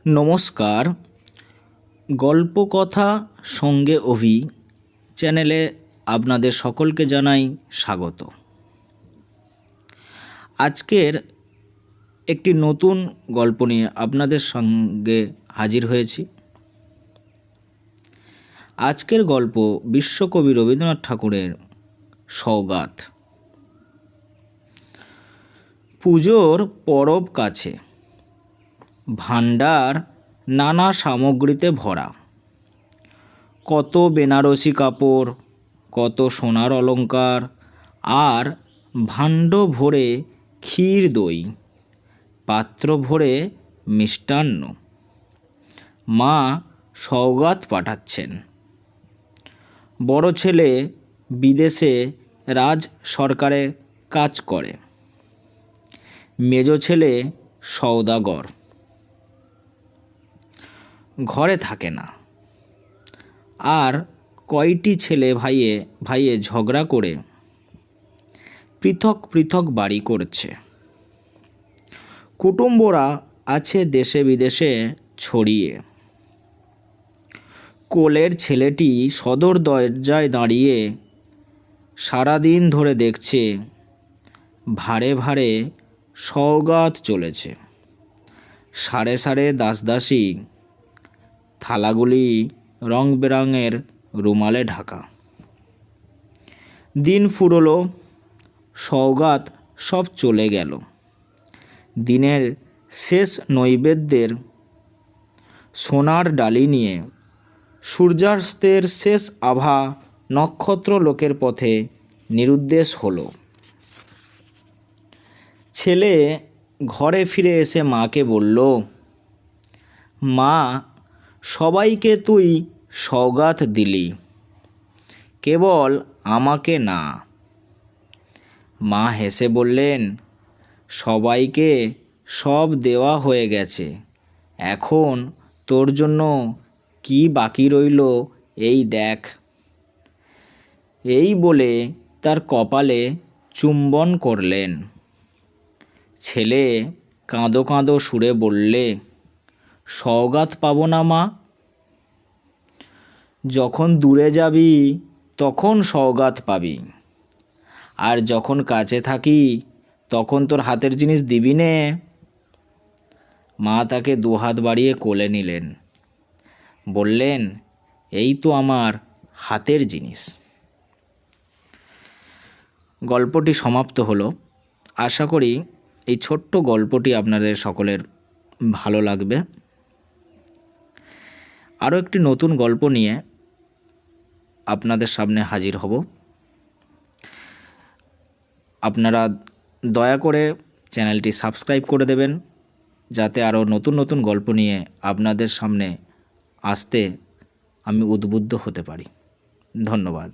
নমস্কার। গল্পকথা সঙ্গে অভি চ্যানেলে আপনাদের সকলকে জানাই স্বাগত। আজকের একটি নতুন গল্প নিয়ে আপনাদের সঙ্গে হাজির হয়েছি। আজকের গল্প বিশ্বকবি রবীন্দ্রনাথ ঠাকুরের সওগাত। পুজোর পরব কাছে, ভাণ্ডার নানা সামগ্রীতে ভরা, কত বেনারসি কাপড়, কত সোনার অলংকার, আর ভাণ্ড ভরে ক্ষীর দই, পাত্র ভরে মিষ্টান্ন। মা সওগাত পাঠাচ্ছেন। বড় ছেলে বিদেশে রাজ সরকারে কাজ করে, মেজ ছেলে সওদাগর, ঘরে থাকে না। আর কয়টি ছেলে ভাইয়ে ঝগড়া করে পৃথক পৃথক বাড়ি করছে। কুটুম্বরা আছে দেশে বিদেশে ছড়িয়ে। কোলের ছেলেটি সদর দরজায় দাঁড়িয়ে সারাদিন ধরে দেখছে ভারে ভারে সওগাত চলেছে। সারে সারে দাসদাসী, থালাগুলি রং বেরঙের রুমালে ঢাকা। দিন ফুরলো, সওগাত সব চলে গেল। দিনের শেষ নৈবেদ্যের সোনার ডালি নিয়ে সূর্যাস্তের শেষ আভা নক্ষত্র লোকের পথে নিরুদ্দেশ হলো। ছেলে ঘরে ফিরে এসে মাকে বলল, মা, সবাইকে তুই সওগাত দিলি, কেবল আমাকে না। মা হেসে বললেন, সবাইকে সব দেওয়া হয়ে গেছে, এখন তোর জন্য কি বাকি রইল এই দেখ। এই বলে তার কপালে চুম্বন করলেন। ছেলে কাঁদো কাঁদো সুরে বললে, সওগাত পাবো না মা? যখন দূরে যাবি তখন সওগাত পাবি, আর যখন কাছে থাকি তখন তোর হাতের জিনিস দিবি নে। মা তাকে দুহাত বাড়িয়ে কোলে নিলেন, বললেন, এই তো আমার হাতের জিনিস। গল্পটি সমাপ্ত হলো। আশা করি এই ছোট্ট গল্পটি আপনাদের সকলের ভালো লাগবে। আরও একটি নতুন গল্প নিয়ে আপনাদের সামনে হাজির হব। আপনারা দয়া করে চ্যানেলটি সাবস্ক্রাইব করে দেবেন, যাতে আরও নতুন নতুন গল্প নিয়ে আপনাদের সামনে আসতে আমি উদ্বুদ্ধ হতে পারি। ধন্যবাদ।